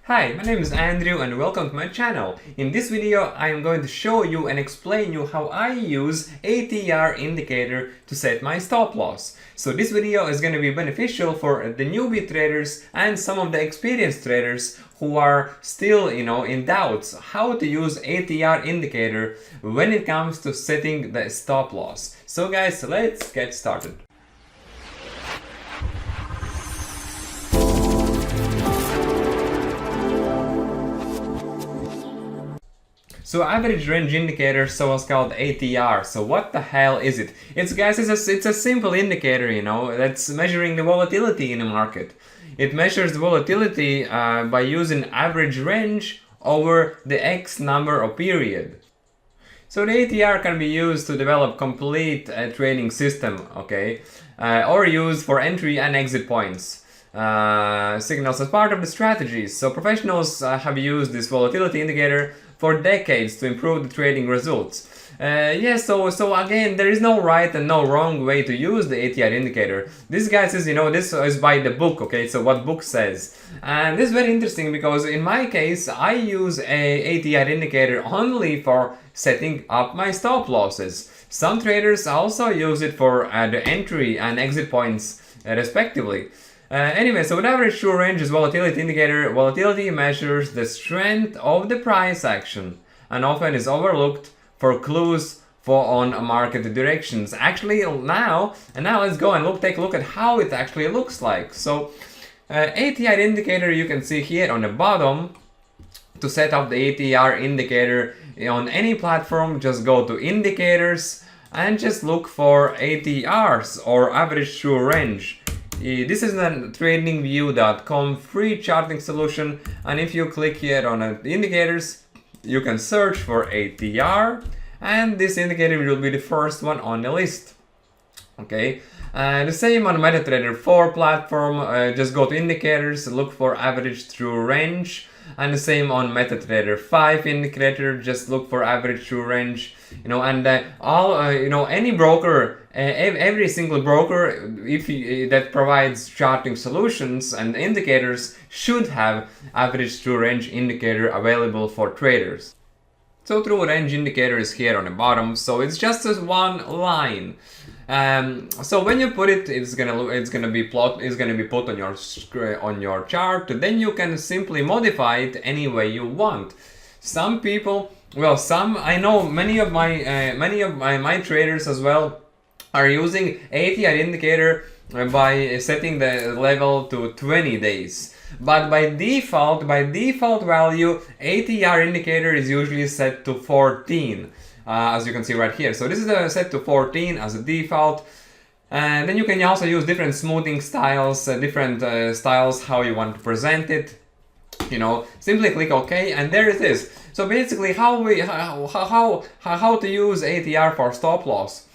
Hi, my name is Andrew and welcome to my channel. In this video I am going to show you and explain you how I use ATR indicator to set my stop loss. So this video is going to be beneficial for the newbie traders and some of the experienced traders who are still, in doubts how to use ATR indicator when it comes to setting the stop loss. So guys, let's get started. So average range indicator, so it's called ATR. So what the hell is it? It's a simple indicator, that's measuring the volatility in the market. It measures the volatility by using average range over the X number of period. So the ATR can be used to develop complete trading system, okay, or used for entry and exit points. Signals as part of the strategies. So professionals have used this volatility indicator for decades to improve the trading results. So again, there is no right and no wrong way to use the ATR indicator. This guy says, this is by the book, okay, so what book says. And this is very interesting because in my case, I use a ATR indicator only for setting up my stop losses. Some traders also use it for the entry and exit points respectively. Anyway, so with average true range is volatility indicator. Volatility measures the strength of the price action and often is overlooked for clues on market directions. Actually, now let's go and take a look at how it actually looks like. So ATR indicator you can see here on the bottom. To set up the ATR indicator on any platform, just go to indicators and just look for ATRs or average true range. This is a tradingview.com free charting solution, and if you click here on indicators, you can search for ATR, and this indicator will be the first one on the list. Okay, the same on MetaTrader 4 platform, just go to indicators, look for average true range, and the same on MetaTrader 5 indicator, just look for average true range, any broker, every single broker that provides charting solutions and indicators should have average true range indicator available for traders. So true range indicator is here on the bottom, so it's just as one line. So when you put it, it's gonna be put on your chart. Then you can simply modify it any way you want. Some people, I know many of my traders as well are using ATR indicator by setting the level to 20 days. But by default value, ATR indicator is usually set to 14. As you can see right here. So this is set to 14 as a default. And then you can also use different smoothing styles, styles how you want to present it. Simply click OK, and there it is. So basically, how to use ATR for stop loss.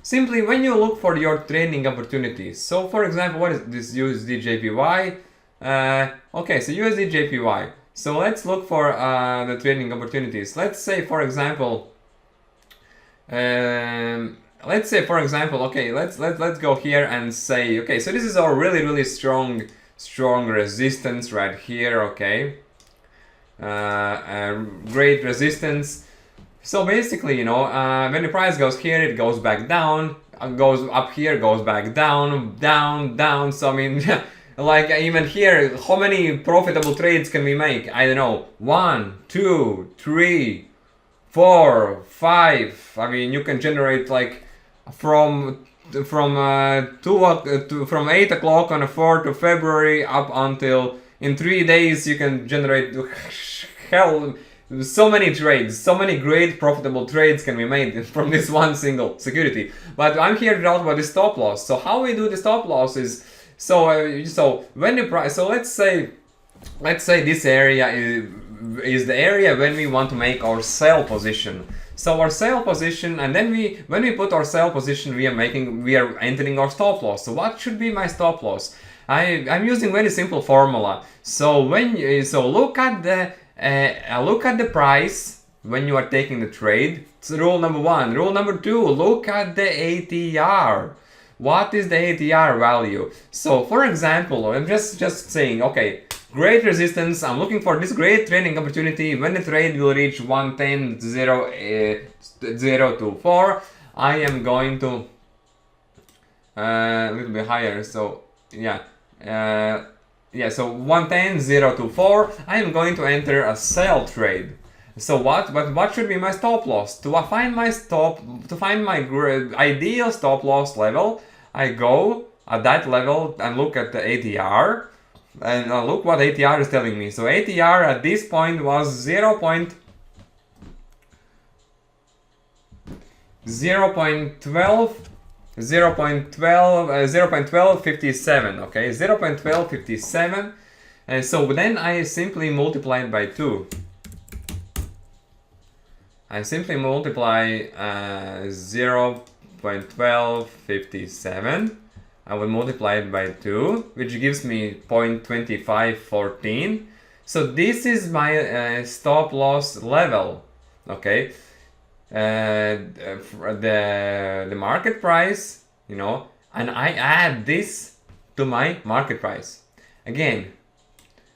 Simply when you look for your trading opportunities. So for example, what is this USD JPY? Okay, so USD JPY. So let's look for the trading opportunities. Let's say for example. Okay, let's go here and say, okay, so this is our really strong resistance right here, okay, great resistance. So basically, when the price goes here, it goes back down, goes up here, goes back down. So I mean, like even here, how many profitable trades can we make? I don't know, 1, 2, 3, 4, 5. I mean, you can generate like from 8 o'clock on the 4th of February up until in 3 days you can generate so many trades, so many great profitable trades can be made from this one single security. But I'm here to talk about the stop loss. So how we do the stop loss is so when the price. So let's say this area is the area when we want to make our sell position. So our sell position, and then when we put our sell position, we are entering our stop loss. So what should be my stop loss? I'm using very simple formula. So look at the price when you are taking the trade. It's rule number 1. Rule number 2, look at the ATR. What is the ATR value? So for example, I'm just saying, okay, great resistance. I'm looking for this great trading opportunity when the trade will reach 110.024. I am going to a little bit higher. So yeah, so 110.024. I am going to enter a sell trade. So what should be my stop loss? To find my ideal stop loss level, I go at that level and look at the ATR, and look what ATR is telling me. So ATR at this point was 0.1257, okay, 0.1257, and so then I simply multiply it by 2. I simply multiply 0.1257. I will multiply it by 2, which gives me 0.2514. So this is my stop loss level, okay? The market price, you know, and I add this to my market price. Again,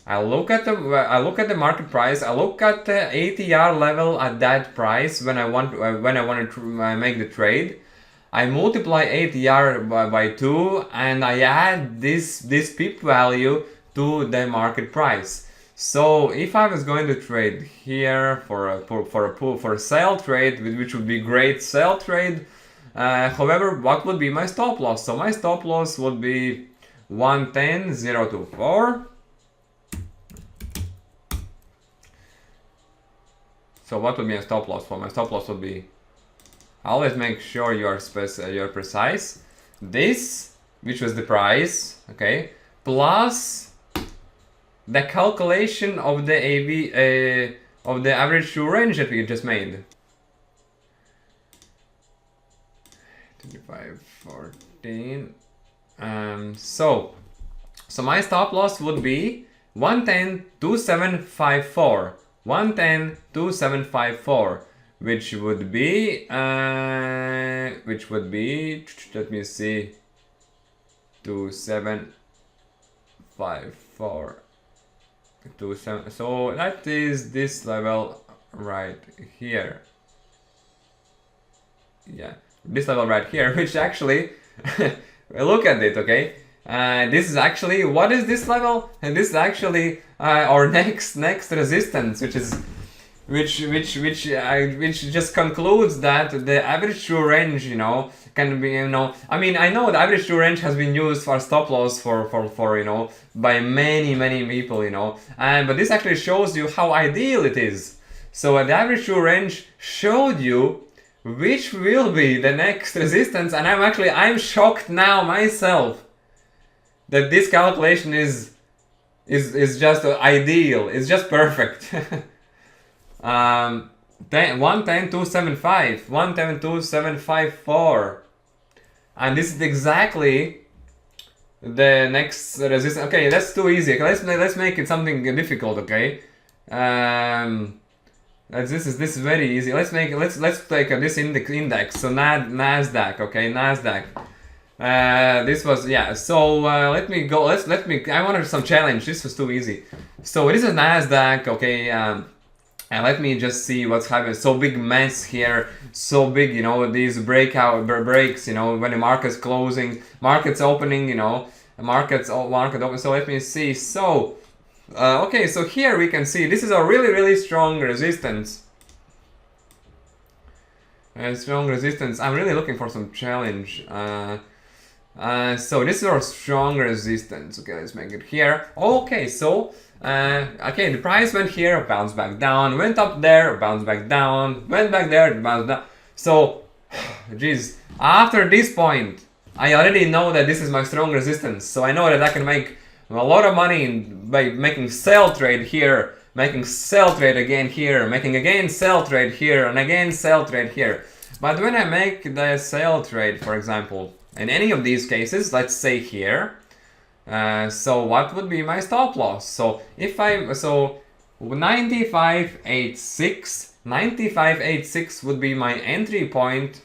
I look at the market price. I look at the ATR level at that price when I want to make the trade. I multiply ATR by 2, and I add this pip value to the market price. So if I was going to trade here for a sell trade, which would be great sell trade, however, what would be my stop loss? So my stop loss would be 110.024. So what would be a stop loss for? My stop loss would be, always make sure you're precise. This, which was the price, okay, plus the calculation of the of the average true range that we just made. 2514. So my stop loss would be 110.2754. 110.2754, which would be let me see, 2754, 27. So that is this level right here. Yeah, this level right here, which actually look at it, okay. This is actually, what is this level? And this is actually our next resistance, which just concludes that the average true range, you know, can be, you know, I mean, I know the average true range has been used for stop loss for you know, by many people, you know, but this actually shows you how ideal it is. So the average true range showed you which will be the next resistance, and I'm shocked now myself that this calculation is just ideal. It's just perfect. 110.275, 110.274, and this is exactly the next resistance. Okay, that's too easy. Okay, let's make it something difficult. Okay, this is very easy. Let's take this index. So Nasdaq. Okay, Nasdaq. This was, yeah, so let me I wanted some challenge. This was too easy. So this is Nasdaq, okay, and let me just see what's happening. So big mess here, so big, you know, these breaks, you know, when the market's closing, market's opening, you know, market open. So let me see. So okay, so here we can see this is a really strong resistance. Strong resistance. I'm really looking for some challenge. So this is our strong resistance. Okay, let's make it here. Okay, so okay, the price went here, bounced back down, went up there, bounced back down, went back there, bounced down. So, geez, after this point, I already know that this is my strong resistance. So I know that I can make a lot of money by making sell trade here, making sell trade again here, making again sell trade here, and again sell trade here. But when I make the sell trade, for example, in any of these cases, let's say here, so what would be my stop loss? So if so 95.86 would be my entry point.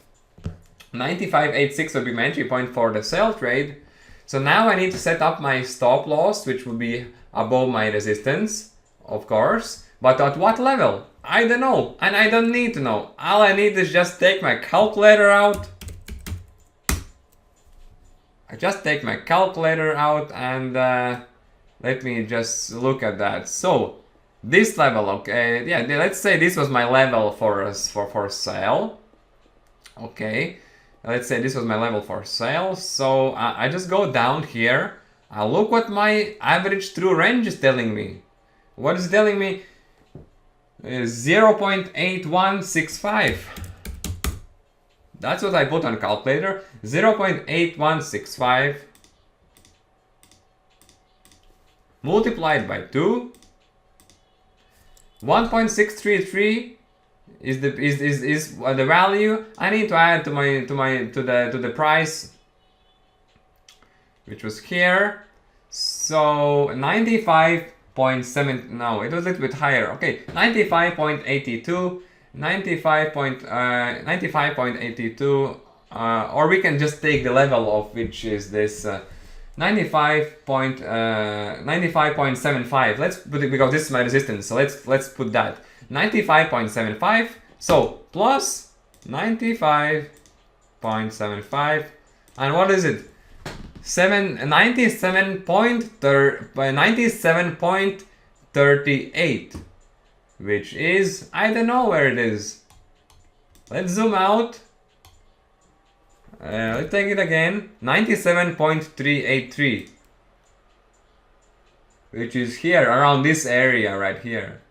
95.86 would be my entry point for the sell trade. So now I need to set up my stop loss, which would be above my resistance, of course. But at what level? I don't know, and I don't need to know. All I need is just take my calculator out. I just take my calculator out and let me just look at that. So this level, okay, yeah, let's say this was my level for sale. Okay, let's say this was my level for sale. So I just go down here. I look what my average true range is telling me. What is telling me? 0.8165. That's what I put on calculator. 0.8165 multiplied by 2. 1.633 is the value I need to add to the price, which was here. So 95.7. No, it was a little bit higher. Okay, 95.82. 95.82, or we can just take the level of which is this 95.75. Let's put it, because this is my resistance, so let's put that 95.75. So plus 95.75, and what is it? 97.38, which is, I don't know where it is. Let's zoom out. Let's take it again. 97.383, which is here, around this area right here.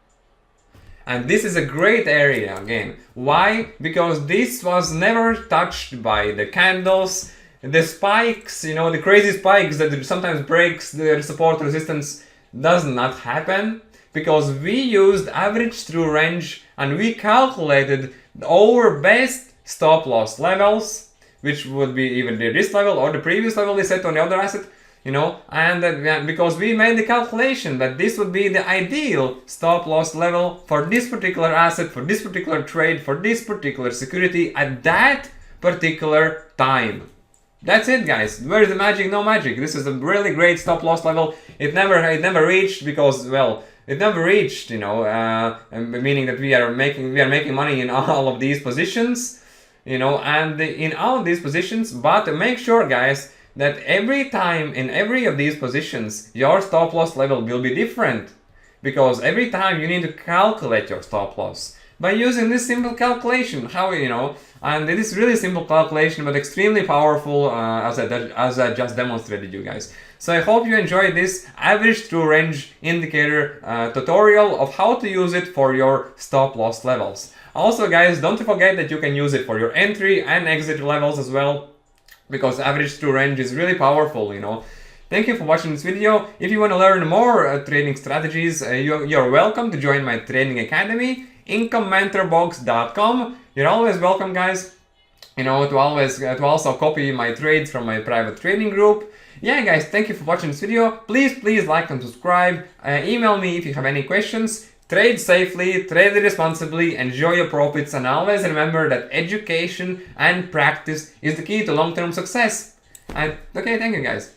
And this is a great area again. Why? Because this was never touched by the candles. The spikes, you know, the crazy spikes that sometimes breaks the support resistance does not happen. Because we used average true range and we calculated our best stop loss levels, which would be either this level or the previous level they set on the other asset, you know, and because we made the calculation that this would be the ideal stop loss level for this particular asset, for this particular trade, for this particular security at that particular time. That's it, guys. Where is the magic? No magic. This is a really great stop loss level. It never reached because, well, it never reached, you know, meaning that we are making money in all of these positions, you know, and in all of these positions. But make sure, guys, that every time in every of these positions, your stop loss level will be different, because every time you need to calculate your stop loss by using this simple calculation. How, you know, and it is really simple calculation, but extremely powerful, as I just demonstrated you guys. So I hope you enjoyed this average true range indicator tutorial of how to use it for your stop loss levels. Also, guys, don't forget that you can use it for your entry and exit levels as well, because average true range is really powerful, you know. Thank you for watching this video. If you want to learn more trading strategies, you're welcome to join my training academy, incomementorbox.com. You're always welcome, guys, you know, to also copy my trades from my private trading group. Yeah, guys, thank you for watching this video. Please like and subscribe. Email me if you have any questions. Trade safely, trade responsibly, enjoy your profits, and always remember that education and practice is the key to long-term success. And okay, thank you, guys.